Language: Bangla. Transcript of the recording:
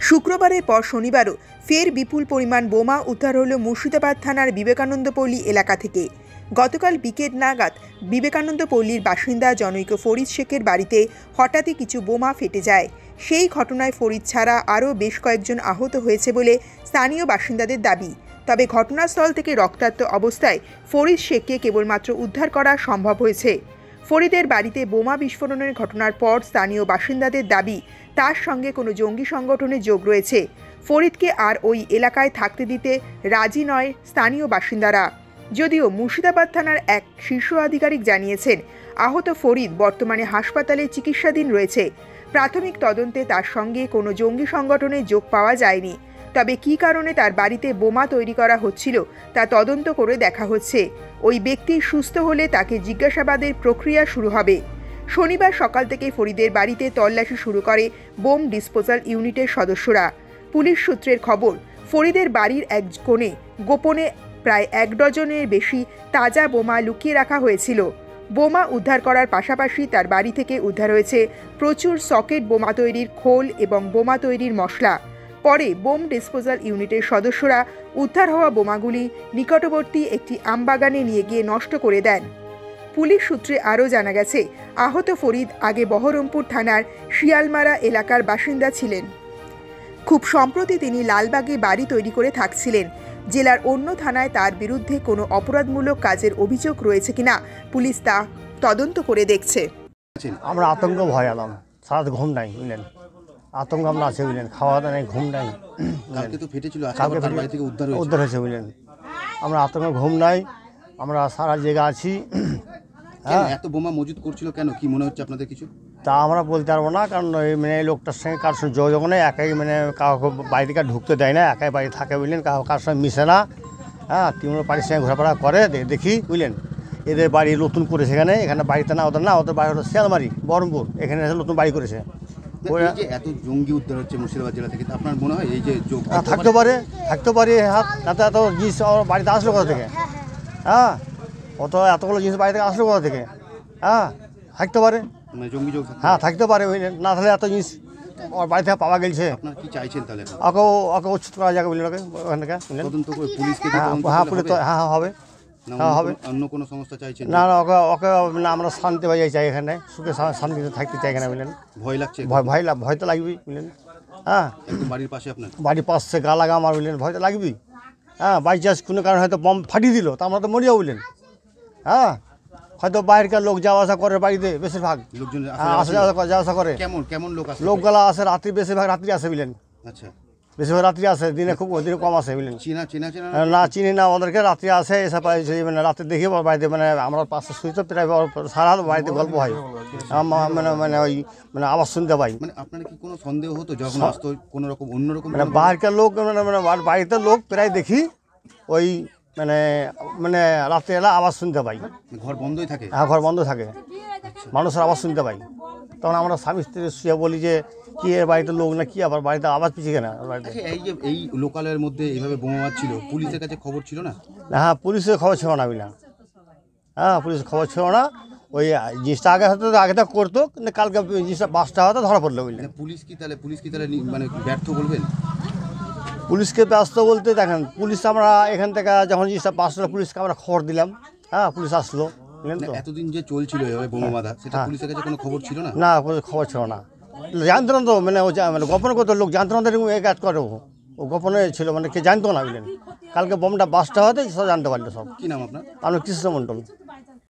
শুক্রবারের পর শনিবারও ফের বিপুল পরিমাণ বোমা উদ্ধার হল মুর্শিদাবাদ থানার বিবেকানন্দপল্লী এলাকা থেকে। গতকাল বিকেল নাগাদ বিবেকানন্দপল্লীর বাসিন্দা জনৈক ফরিদ শেখের বাড়িতে হঠাৎই কিছু বোমা ফেটে যায়। সেই ঘটনায় ফরিদ ছাড়া আরও বেশ কয়েকজন আহত হয়েছে বলে স্থানীয় বাসিন্দাদের দাবি। তবে ঘটনাস্থল থেকে রক্তাক্ত অবস্থায় ফরিদ শেখকে কেবলমাত্র উদ্ধার করা সম্ভব হয়েছে। ফরিদের বাড়িতে বোমা বিস্ফোরণের ঘটনার পর স্থানীয় বাসিন্দাদের দাবি তার সঙ্গে কোনো জঙ্গি সংগঠনের যোগ রয়েছে। ফরিদকে আর ওই এলাকায় থাকতে দিতে রাজি নয় স্থানীয় বাসিন্দারা। যদিও মুর্শিদাবাদ থানার এক শীর্ষ আধিকারিক জানিয়েছেন আহত ফরিদ বর্তমানে হাসপাতালে চিকিৎসাধীন রয়েছে। প্রাথমিক তদন্তে তার সঙ্গে কোনো জঙ্গি সংগঠনের যোগ পাওয়া যায়নি। তবে কী কারণে তার বাড়িতে বোমা তৈরি করা হচ্ছিল তা তদন্ত করে দেখা হচ্ছে। ওই ব্যক্তি সুস্থ হলে তাকে জিজ্ঞাসাবাদের প্রক্রিয়া শুরু হবে। শনিবার সকাল থেকে ফরিদের বাড়িতে তল্লাশি শুরু করে বোম ডিসপোজাল ইউনিটের সদস্যরা। পুলিশ সূত্রের খবর, ফরিদের বাড়ির এক কোণে গোপনে প্রায় 1 ডজনের বেশি তাজা বোমা লুকিয়ে রাখা হয়েছিল। বোমা উদ্ধার করার পাশাপাশি তার বাড়ি থেকে উদ্ধার হয়েছে প্রচুর সকেট বোমা তৈরির খোল এবং বোমা তৈরির মশলা। পরে বোম ডিসপোজাল ইউনিটের সদস্যরা উদ্ধার হওয়া বোমাগুলি নিকটবর্তী একটি আমবাগানে নিয়ে গিয়ে নষ্ট করে দেন। পুলিশ সূত্রে আরও জানা গেছে, আহত ফরিদ আগে বহরমপুর থানার শিয়ালমারা এলাকার বাসিন্দা ছিলেন। খুব সম্প্রতি তিনি লালবাগে বাড়ি তৈরি করে থাকছিলেন। জেলার অন্য থানায় তার বিরুদ্ধে কোনো অপরাধমূলক কাজের অভিযোগ রয়েছে কিনা পুলিশ তা তদন্ত করে দেখছে। আমরা আতঙ্ক ভয় এলাম, সারা ঘুম নাই বুঝলেন, আতঙ্ক আমরা আছে বুঝলেন, খাওয়া দাওয়া নেই, ঘুম নাই। কালকে তো ফেটেছিল, কালকে বাড়ি থেকে উদ্ধার হয়েছে বুঝলেন, আমরা আতঙ্ক ঘুম নাই, আমরা সারা জায়গা আছি। এত বোমা মজুত করছিল কেন, কি মনে হচ্ছে আপনাদের কিছু? তা আমরা বলতে পারবো না, কারণ ওই এই লোকটার সঙ্গে কার সঙ্গে যোগাযোগ নেই, একাই কাউকে বাড়ি থেকে ঢুকতে দেয় না, একাই বাড়ি থাকে বুঝলেন, কার সঙ্গে মিশে না। তৃণমূল পার্টির সঙ্গে ঘোরাফেরা করে দেখি বুঝলেন। এদের বাড়ি নতুন করেছে এখানে বাড়িতে না, ওদের বাড়ি হলো শিয়ালমারি বহরমপুর, এখানে নতুন বাড়ি করেছে। এত জঙ্গি উদ্ধার হচ্ছে মুর্শিদাবাদ জেলা থেকে, আপনার মনে হয় এই যে থাকতে পারে এত জিনিস বাড়িতে আসলো কোথা থেকে? এতগুলো জিনিস বাড়ি থেকে আসলো কোথা থেকে? থাকতে পারে, জঙ্গি যোগ থাকতে পারে বুঝলেন, না তাহলে এত জিনিস আমার বাড়ি থেকে পাওয়া গেছে। আপনার কি চাইছেন তাহলে? ওকে উচ্ছেদ করা যাবে বুঝলেন, ওখান থেকে তদন্ত করে পুলিশকে হবে। অন্য কোনো সংস্থা চাইছেন? না ওকে না, আমরা শান্তি বাজাই চাই, এখানে সুখে শান্তিতে থাকতে চাই এখানে বুঝলেন। ভয় লাগছে? ভয় তো লাগবেই বুঝলেন। বাড়ির পাশে আপনার বাড়ির পাশে গা লাগা আমার বুঝলেন, ভয় তো লাগবেই। বাই চান্স কোনো কারণে হয়তো বম ফাটিয়ে দিল, তা আমরা তো মরিয়া বুঝলেন। হয়তো বাইরেকার লোক যাওয়া আসা করে বাড়িতে, বেশিরভাগ লোকজন যাওয়া আসা করে। কেমন লোক আসে? লোকগুলা আসে রাত্রি, বেশিরভাগ রাত্রি আসে বুঝলেন। আচ্ছা, বেশিরভাগ রাত্রি আসে, দিনে কম আসে বুঝলেন। না চিনি না ওদেরকে, রাত্রি আসে এসে রাত্রে দেখি বাড়িতে আমরা পাশে শুই তো প্রায় সারা বাড়িতে গল্প হয়, ওই আওয়াজ শুনতে পাই। আপনার কি কোনো সন্দেহ হতো যখন আসতো কোনো রকম অন্যরকম? বাইরের লোক বাড়িতে লোক প্রায় দেখি ওই রাত্রে এলা আওয়াজ শুনতে পাই। ঘর বন্ধই থাকে? ঘর বন্ধ থাকে, মানুষের আওয়াজ শুনতে পাই। তখন আমরা স্বামী স্ত্রী শুয়ে বলি যে কি এর বাড়িতে লোক না কি, আবার বাড়িতে আওয়াজ পিছিয়ে কেনা বাড়িতে। এই যে এই লোকালের মধ্যে এইভাবে বোমা মারছিল, পুলিশের কাছে খবর ছিল না? পুলিশের খবর ছিল না বুঝলাম। পুলিশের খবর ছিল না। ওই জিনিসটা আগে তো করতো, কিন্তু কালকে জিনিসটা 5টা হয়তো ধরা পড়লো বুঝলেন। পুলিশ কি তাহলে ব্যর্থ বলবেন? পুলিশকে ব্যস্ত বলতে দেখেন, পুলিশ আমরা এখান থেকে যখন জিনিসটা 5টা পুলিশকে আমরা খবর দিলাম, পুলিশ আসলো বুঝলেন। তো এতদিন যে চলছিল এভাবে বোমা বাঁধা, সেটা পুলিশের কাছে কোনো খবর ছিল না? না, খবর ছিল না, জানতো না তো, গোপন করতো লোক, জানতো না এই কাজ করে, ও গোপনে ছিল, কে জানতো না বুঝলেন। কালকে বোমটা 5টা হতে সব জানতে পারলো সব। কি নাম আপনার? আমি কৃষ্ণ মণ্ডল।